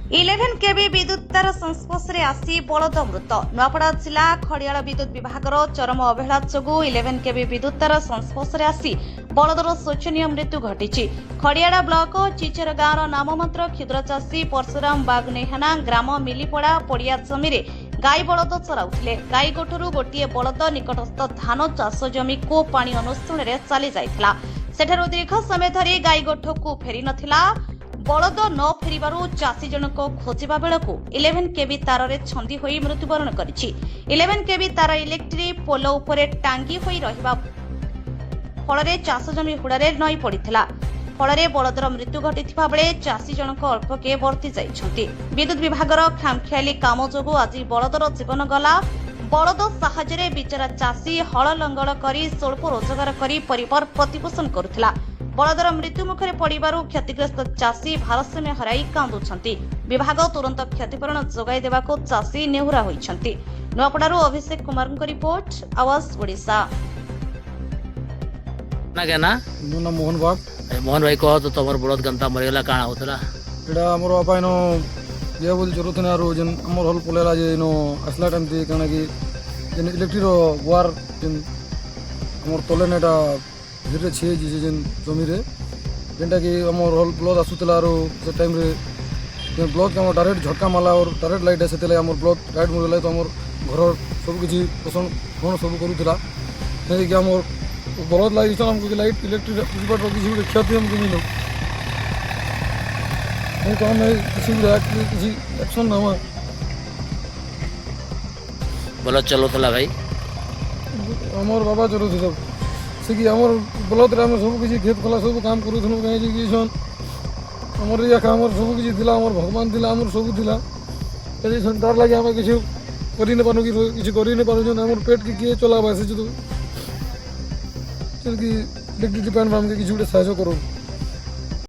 11 केवी विद्युत तार संस्पर्शରେ आसी बलद मृत नुआपड़ा जिला खड़ियाल विद्युत विभाग चरम अवहेला जोगु 11 केवी विद्युत तार संस्पर्शରେ आसी बलदर शोचनीय मृत्यु घटी। खड़ियाल ब्लॉक चिचर गाँवर नाममात्र क्षुद्र चाषी परशुराम बागनेहाना ग्राम मिलीपड़ा पड़िया जमी गाई बलद चराउथिले। गाई गोठरू गोटे बलद निकटस्थ धान चाष जमी को पानी अनुष्ठान चली जाइथिला। सेठारु दीर्घ समय धरी गाई गोठକୁ फेरी नथिला। बलद न फेरिबारु चाषी जनक खोजिबा बेलकु 11 केवी ताରରେ छंदी होई मृत्युवरण करिछि। 11 केवी तार इलेक्ट्रिक पोल उपरे टांगी होई रहिबा फଳରେ चाष जमी हुड़ारे नई पड़िथिला। फଳରେ बलदर मृत्यु घटिथिबा बेले चाषी जनक अल्पके वर्ती जाइछन्ति। विद्युत विभागर खामखियाली काम जोगु आज बलदर जीवन गला। बलद साहाय्य बिचरा चाषी हल लंगल करी स्वल्प रोजगार करी परिवार प्रतिपोषण करुथिला। बलदर मृत्यु मुखरे पड़िबारु क्षतिग्रस्त चाषी भारसाम्य हराई कांदुछन्ति। विभाग तुरंत क्षतिपूरण जोगाई देबाको चाषी नेहुरा होइछन्ति। नुआपड़ारु अभिषेक कुमार को रिपोर्ट, आवाज ओडिशा। ना क्या ना मो नाम मोहन बाग। मोहन भाई कह तो तुम बड़द गंता मरीगला काण होतला एटा हमर बापा इनो ये बोल जरूरत ना रो जन हमर हल पोलेला जे इनो असला टाइम ती काना कि जन इलेक्ट्रिक रो वार जन हमर तोले नेटा धीरे छे जे जन जमी रे जेंटा कि हमर हल ब्लॉक आसुतला रो से टाइम रे जन ब्लॉक हमर डायरेक्ट झटका माला और डायरेक्ट लाइट आसेतले हमर ब्लॉक राइट मुरला तो हमर घर सब किछि पोषण कोन सब करूतला नै कि हमर बलद लाइट हमको लाइट इलेक्ट्रिक डिपार्ट रो किछि क्षति हमको मिलो नहीं तो हमें किसी एक्शन ना हुआ। बलद चलोतला भाई हमर बाबा चलो थे सब से कि हमर बलद रे हम सब किछि खेत खला सब काम करू थनु कहे जे कि सन हमर या हमर सब किछि दिला हमर भगवान दिला हमर सब दिला ए संतार लागि हम किछि करि न पानु कि किछि करि न पानु जन हमर पेट के चलाबा से जो चल कि इलेक्ट्रिक डिपार्टमेंट हमके किछि सहायता करो।